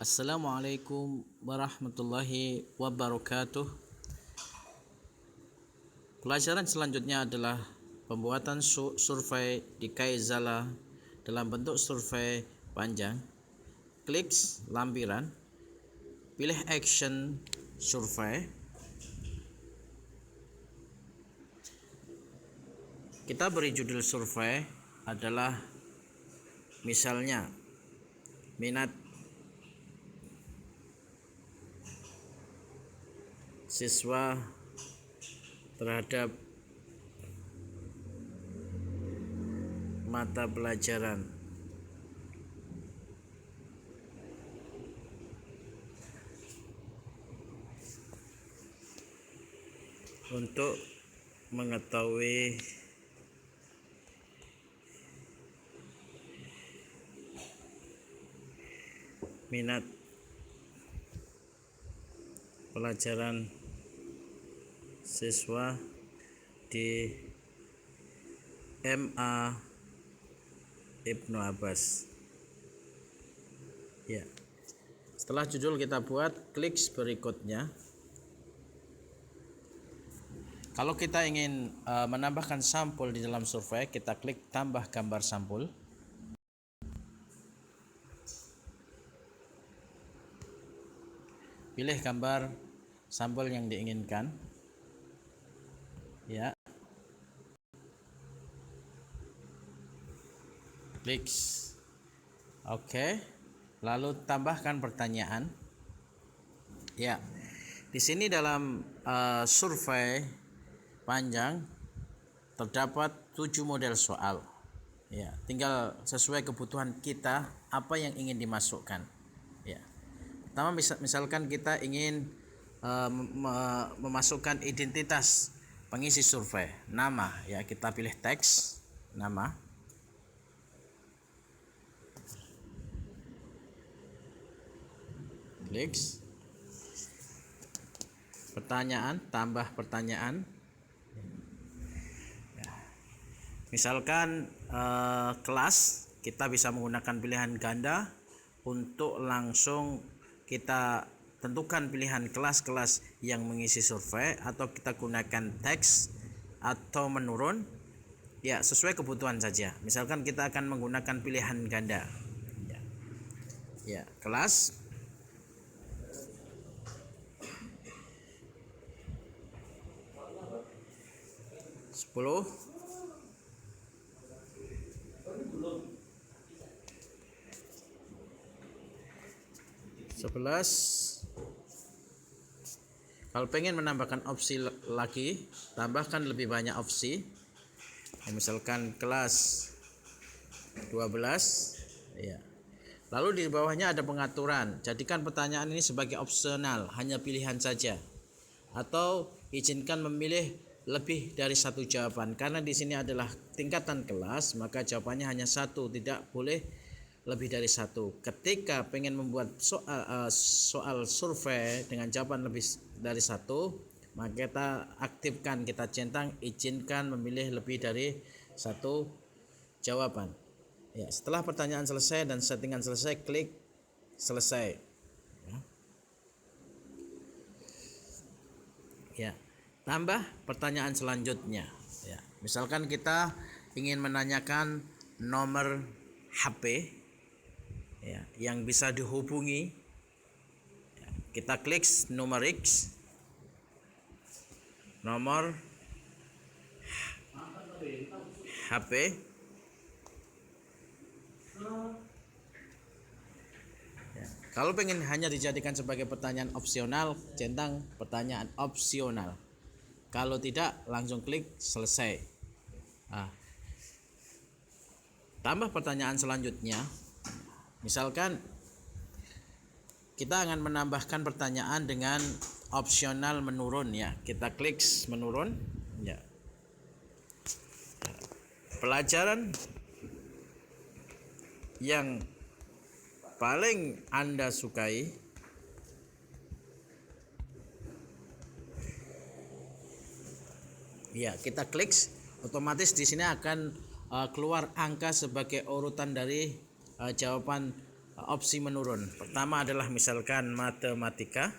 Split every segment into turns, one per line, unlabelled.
Assalamualaikum warahmatullahi wabarakatuh. Pelajaran selanjutnya adalah pembuatan survei di Kaizala dalam bentuk survei panjang. Klik lampiran, pilih action survei. Kita beri judul survei adalah misalnya minat siswa terhadap mata pelajaran untuk mengetahui minat pelajaran siswa di MA Ibnu Abbas. Ya. Setelah judul kita buat, klik berikutnya. Kalau kita ingin menambahkan sampul di dalam survei, kita klik tambah gambar sampul. Pilih gambar sampul yang diinginkan. Ya. Klik. Oke. Lalu tambahkan pertanyaan. Ya. Di sini dalam survei panjang terdapat 7 model soal. Ya, tinggal sesuai kebutuhan kita apa yang ingin dimasukkan. Ya. Pertama, misalkan kita ingin memasukkan identitas pengisi survei, nama, ya kita pilih teks nama. Klik. Pertanyaan, tambah pertanyaan. Ya. Misalkan kelas, kita bisa menggunakan pilihan ganda untuk langsung kita tentukan pilihan kelas-kelas yang mengisi survei, atau kita gunakan teks atau menurun. Ya, sesuai kebutuhan saja. Misalkan kita akan menggunakan pilihan ganda. Ya, kelas. Sepuluh. 11. Kalau pengen menambahkan opsi lagi, tambahkan lebih banyak opsi. Misalkan kelas 12. Ya. Lalu di bawahnya ada pengaturan. Jadikan pertanyaan ini sebagai opsional, hanya pilihan saja. Atau izinkan memilih lebih dari satu jawaban. Karena di sini adalah tingkatan kelas, maka jawabannya hanya satu, tidak boleh lebih dari satu. Ketika pengen membuat soal survei dengan jawaban lebih dari satu, maka kita aktifkan, kita centang izinkan memilih lebih dari satu jawaban. Ya, setelah pertanyaan selesai dan settingan selesai, klik selesai. Ya, tambah pertanyaan selanjutnya. Ya, misalkan kita ingin menanyakan nomor HP, ya, yang bisa dihubungi. Ya, kita klik nomor X, nomor HP. Ya, kalau pengen hanya dijadikan sebagai pertanyaan opsional, centang pertanyaan opsional. Kalau tidak, langsung klik selesai. Tambah pertanyaan selanjutnya. Misalkan kita akan menambahkan pertanyaan dengan opsional menurun, ya. Kita klik menurun. Ya. Pelajaran yang paling Anda sukai. Ya, kita klik, otomatis di sini akan keluar angka sebagai urutan dari jawaban opsi menurun. Pertama adalah misalkan matematika,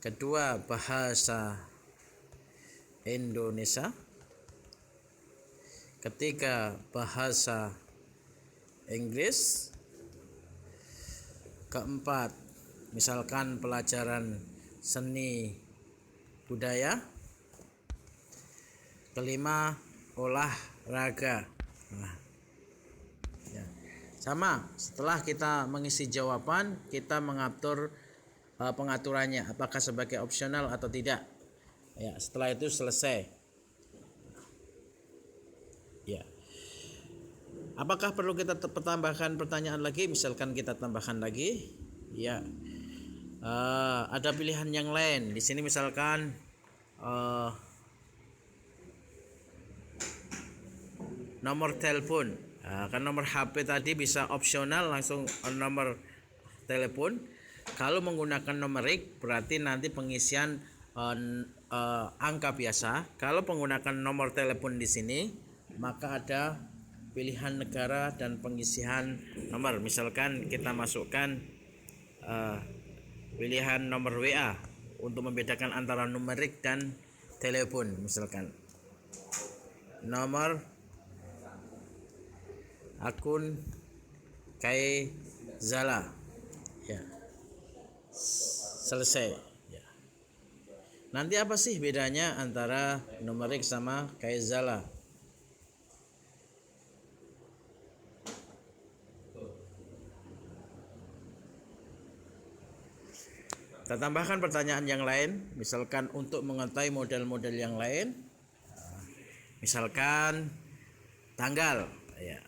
kedua bahasa Indonesia, ketiga bahasa Inggris, keempat misalkan pelajaran seni budaya, kelima olahraga. Nah, ya. Sama, setelah kita mengisi jawaban, kita mengatur pengaturannya apakah sebagai opsional atau tidak. Ya, setelah itu selesai. Ya. Apakah perlu kita tambahkan pertanyaan lagi? Misalkan kita tambahkan lagi, ya. Ada pilihan yang lain. Di sini misalkan nomor telepon. Kan nomor HP tadi bisa opsional langsung nomor telepon. Kalau menggunakan numerik berarti nanti pengisian angka biasa. Kalau menggunakan nomor telepon di sini maka ada pilihan negara dan pengisian nomor. Misalkan kita masukkan pilihan nomor WA untuk membedakan antara numerik dan telepon. Misalkan nomor akun Kai Zala, ya, selesai. Ya. Nanti apa sih bedanya antara numerik sama Kai Zala? Kita tambahkan pertanyaan yang lain, misalkan untuk mengetahui model-model yang lain, misalkan tanggal, ya.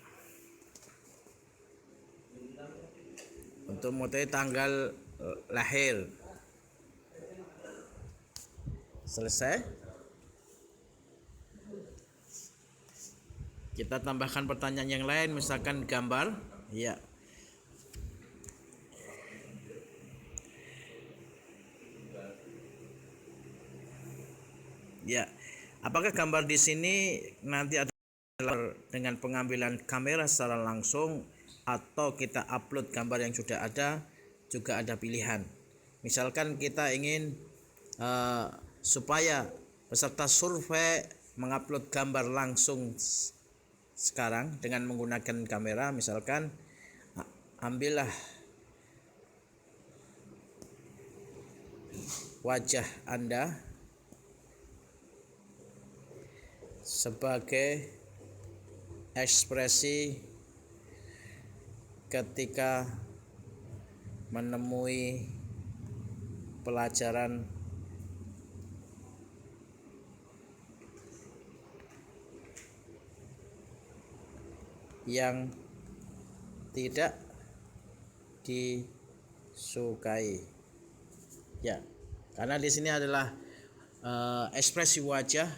Untuk mengetahui tanggal lahir, selesai. Kita tambahkan pertanyaan yang lain, misalkan gambar, ya. Ya, apakah gambar di sini nanti adalah dengan pengambilan kamera secara langsung atau kita upload gambar yang sudah ada? Juga ada pilihan. Misalkan kita ingin supaya peserta survei mengupload gambar langsung sekarang dengan menggunakan kamera, misalkan ambillah wajah Anda sebagai ekspresi ketika menemui pelajaran yang tidak disukai. Ya, karena di sini adalah ekspresi wajah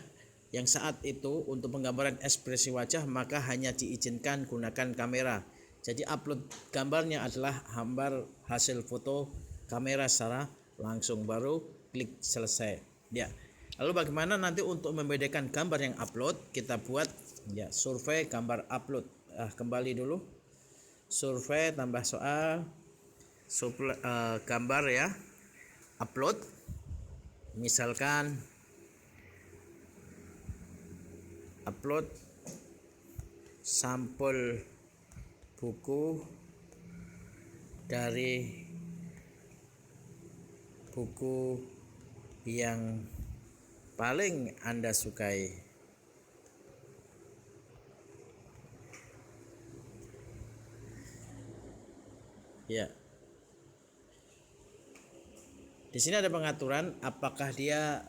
yang saat itu untuk penggambaran ekspresi wajah maka hanya diizinkan gunakan kamera. Jadi upload gambarnya adalah gambar hasil foto kamera secara langsung, baru klik selesai. Ya. Lalu bagaimana nanti untuk membedakan gambar yang upload? Kita buat ya survei gambar upload. Kembali dulu. Survei tambah soal gambar ya. Upload. Misalkan upload sampel buku dari buku yang paling Anda sukai. Ya. Di sini ada pengaturan apakah dia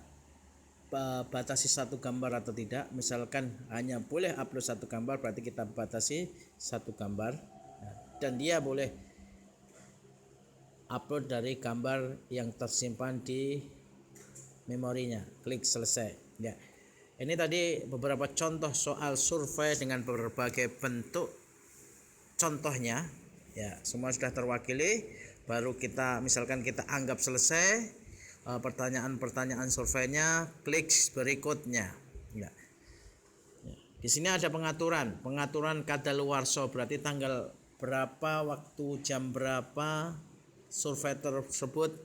batasi satu gambar atau tidak. Misalkan hanya boleh upload satu gambar, berarti kita batasi satu gambar, dan dia boleh upload dari gambar yang tersimpan di memorinya. Klik selesai. Ya, ini tadi beberapa contoh soal survei dengan berbagai bentuk contohnya. Ya, semua sudah terwakili. Baru kita misalkan kita anggap selesai pertanyaan-pertanyaan surveinya, klik berikutnya. Ya. Di sini ada pengaturan kadaluarsa, berarti tanggal berapa, waktu jam berapa survei tersebut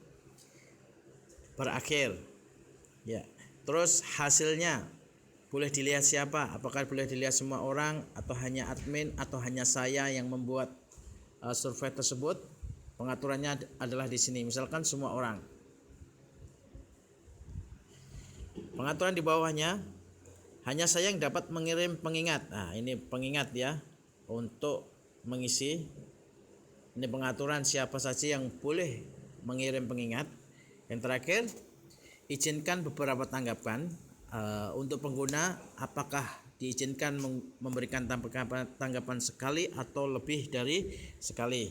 berakhir. Ya. Terus hasilnya boleh dilihat siapa? Apakah boleh dilihat semua orang atau hanya admin atau hanya saya yang membuat survei tersebut? Pengaturannya adalah di sini. Misalkan semua orang. Pengaturan di bawahnya, hanya saya yang dapat mengirim pengingat. Nah, ini pengingat ya untuk mengisi. Ini pengaturan siapa saja yang boleh mengirim pengingat. Yang terakhir, izinkan beberapa tanggapan untuk pengguna, apakah diizinkan memberikan tanggapan sekali atau lebih dari sekali.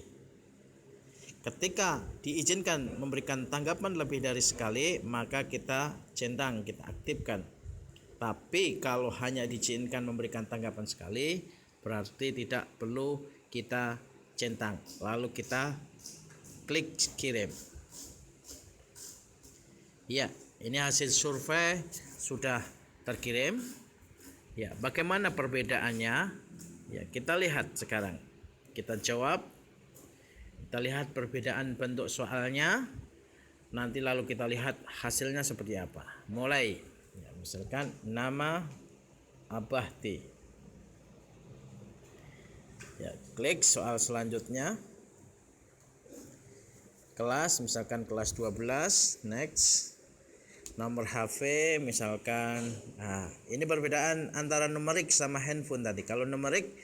Ketika diizinkan memberikan tanggapan lebih dari sekali, maka kita centang, kita aktifkan. Tapi kalau hanya diizinkan memberikan tanggapan sekali, berarti tidak perlu kita centang. Lalu kita klik kirim. Ya, ini hasil survei sudah terkirim. Ya, bagaimana perbedaannya? Ya, kita lihat sekarang. Kita jawab. Kita lihat perbedaan bentuk soalnya. Nanti lalu kita lihat hasilnya seperti apa. Mulai. Ya, misalkan nama Abahti. Ya, klik soal selanjutnya. Kelas, misalkan kelas 12, next. Nomor HP misalkan. Nah, ini perbedaan antara numerik sama handphone tadi. Kalau numerik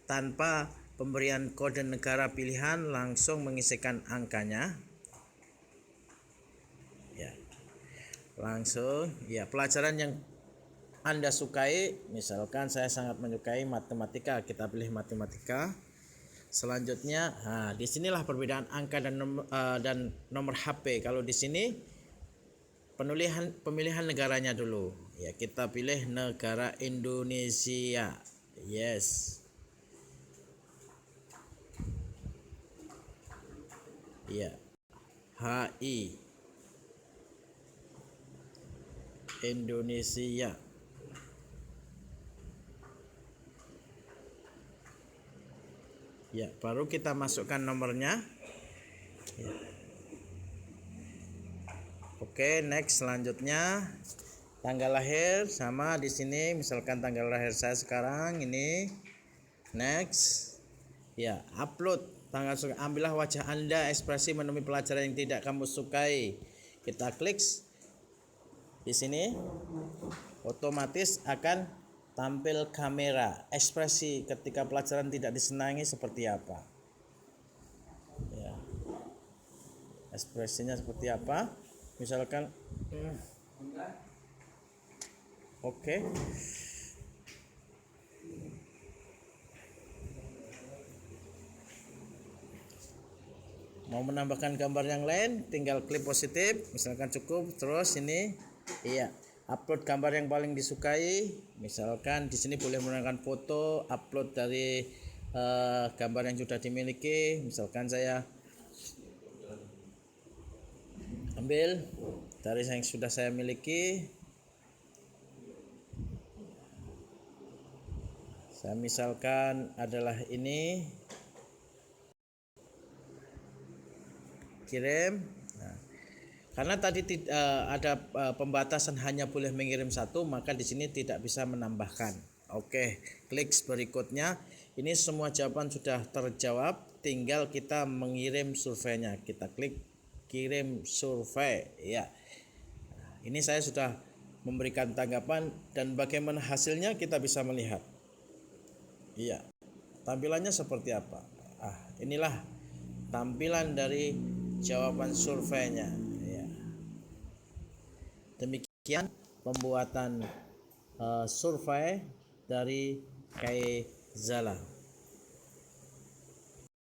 tanpa pemberian kode negara pilihan, langsung mengisikan angkanya. Ya. Langsung, ya, pelajaran yang Anda sukai, misalkan saya sangat menyukai matematika, kita pilih matematika. Selanjutnya, nah, disinilah perbedaan angka dan nomor HP. Kalau di sini pemilihan negaranya dulu. Ya, kita pilih negara Indonesia. Yes. Ya. HI Indonesia. Ya, baru kita masukkan nomornya. Ya. Oke, next. Selanjutnya tanggal lahir sama di sini, misalkan tanggal lahir saya sekarang ini. Next. Ya, upload tanggal suka. Ambillah wajah Anda ekspresi menemui pelajaran yang tidak kamu sukai. Kita klik di sini, otomatis akan tampil kamera ekspresi ketika pelajaran tidak disenangi seperti apa. Ya. Ekspresinya seperti apa? Misalkan oke. Mau menambahkan gambar yang lain, tinggal klik positif, misalkan cukup. Terus ini, iya, upload gambar yang paling disukai. Misalkan di sini boleh menggunakan foto, upload dari gambar yang sudah dimiliki. Misalkan saya ambil dari yang sudah saya miliki. Saya misalkan adalah ini. Kirim. Nah, karena tadi ada pembatasan hanya boleh mengirim satu, maka di sini tidak bisa menambahkan. Oke, klik berikutnya. Ini semua jawaban sudah terjawab, tinggal kita mengirim surveinya. Kita klik kirim survei. Ya, ini saya sudah memberikan tanggapan dan bagaimana hasilnya kita bisa melihat. Iya, tampilannya seperti apa? Inilah tampilan dari jawaban surveinya. Ya. Demikian pembuatan survei dari Kai Zala.